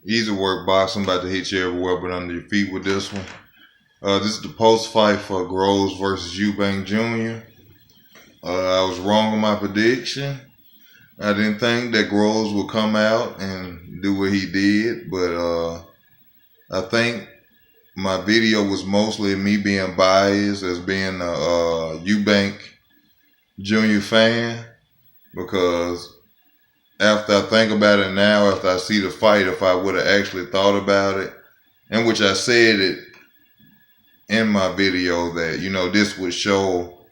Easy work boxing. I'm about to hit you everywhere but under your feet with this one. This is the post fight for Groves versus Eubank Jr. I was wrong on my prediction. I didn't think that Groves would come out and do what he did, but I think my video was mostly me being biased as being a Eubank Jr. fan, because after I think about it now, after I see the fight, if I would have actually thought about it, in which I said it in my video that, this would show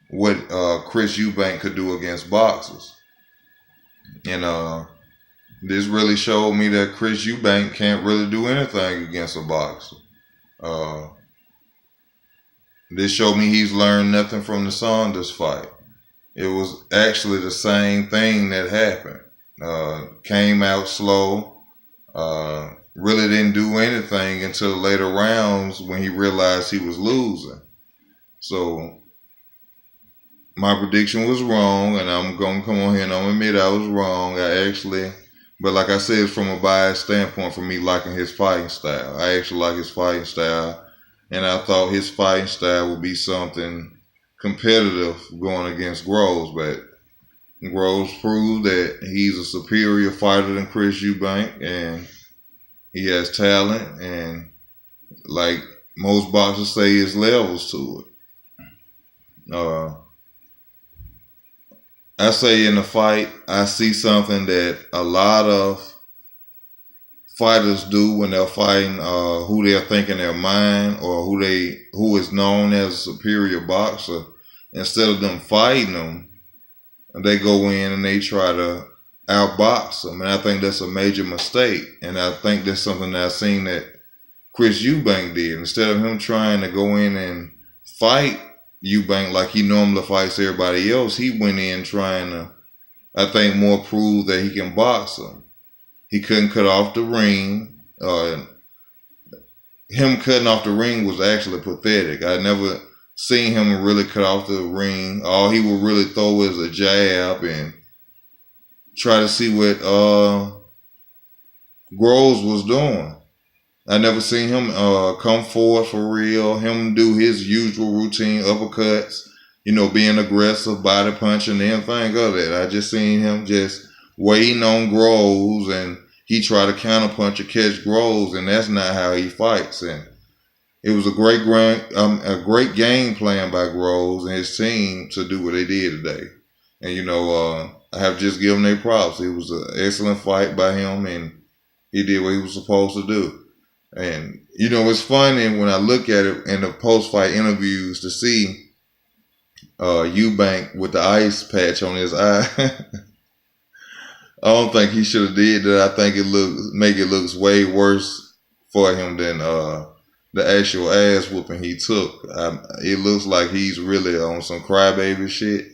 what Chris Eubank could do against boxers. And this really showed me that Chris Eubank can't really do anything against a boxer. This showed me he's learned nothing from the Saunders fight. It was actually the same thing that happened. Came out slow, really didn't do anything until the later rounds when he realized he was losing. So my prediction was wrong, and I'm going to come on here and I'm admit I was wrong. But like I said, from a biased standpoint, for me liking his fighting style. I actually like his fighting style, and I thought his fighting style would be something competitive going against Groves, but Groves proved that he's a superior fighter than Chris Eubank, and he has talent, and like most boxers say, there's levels to it. I say in the fight, I see something that a lot of fighters do when they're fighting who they're thinking their mind, or who is known as a superior boxer. Instead of them fighting them, they go in and they try to outbox them. And I think that's a major mistake. And I think that's something that I've seen that Chris Eubank did. Instead of him trying to go in and fight Eubank like he normally fights everybody else, he went in trying to, I think, more prove that he can box him. He couldn't cut off the ring. Him cutting off the ring was actually pathetic. I never seen him really cut off the ring. All he would really throw is a jab and try to see what Groves was doing. I never seen him come forward for real, him do his usual routine uppercuts, being aggressive, body punching, anything of that. I just seen him just waiting on Groves, and he tried to counterpunch or catch Groves, and that's not how he fights. And it was a great game plan by Groves and his team to do what they did today. And, I have just given their props. It was an excellent fight by him, and he did what he was supposed to do. And, it's funny when I look at it in the post-fight interviews to see Eubank with the ice patch on his eye. I don't think he should have did that. I think it looks way worse for him than the actual ass whooping he took. It looks like he's really on some crybaby shit.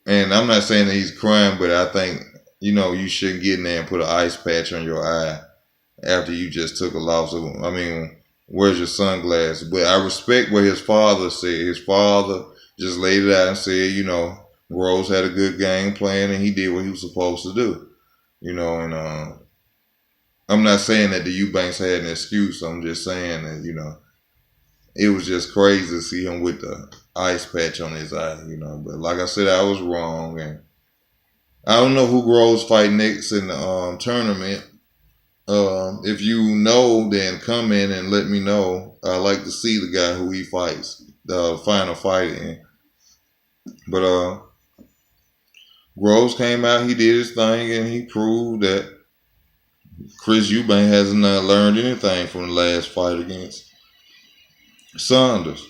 And I'm not saying that he's crying, but I think, you shouldn't get in there and put an ice patch on your eye after you just took a loss. I mean, where's your sunglasses? But I respect what his father said. His father just laid it out and said, Groves had a good game plan and he did what he was supposed to do. And I'm not saying that the Eubanks had an excuse. I'm just saying that, it was just crazy to see him with the ice patch on his eye, But like I said, I was wrong. And I don't know who Groves fight next in the tournament. If you know, then come in and let me know. I like to see the guy who he fights, the final fight in. But Groves came out, he did his thing, and he proved that Chris Eubank has not learned anything from the last fight against Saunders.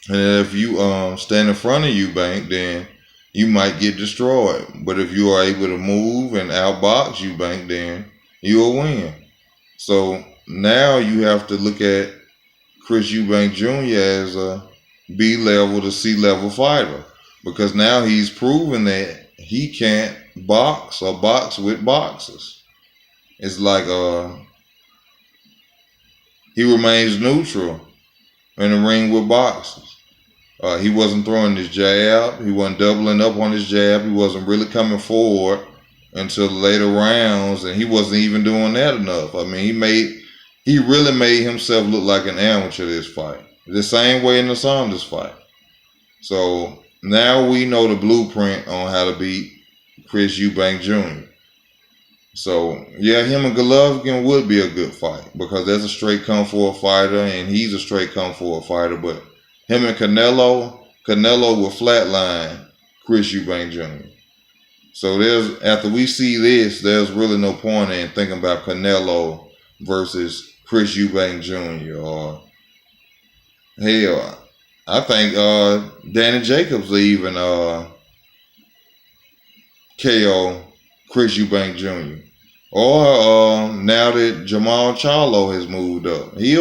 And if you stand in front of Eubank, then you might get destroyed. But if you are able to move and outbox Eubank, then you'll win. So now you have to look at Chris Eubank Jr. as a B-level to C-level fighter, because now he's proven that he can't box or box with boxers. It's like he remains neutral in the ring with boxers. He wasn't throwing his jab. He wasn't doubling up on his jab. He wasn't really coming forward until the later rounds, and he wasn't even doing that enough. I mean, he really made himself look like an amateur this fight. The same way in the Saunders fight. So now we know the blueprint on how to beat Chris Eubank Jr. So yeah, him and Golovkin would be a good fight because that's a straight come for a fighter, and he's a straight come for a fighter. But him and Canelo will flatline Chris Eubank Jr. So after we see this, there's really no point in thinking about Canelo versus Chris Eubank Jr. or hell, I think Danny Jacobs will even KO Chris Eubank Jr. Or now that Jamal Charlo has moved up, he'll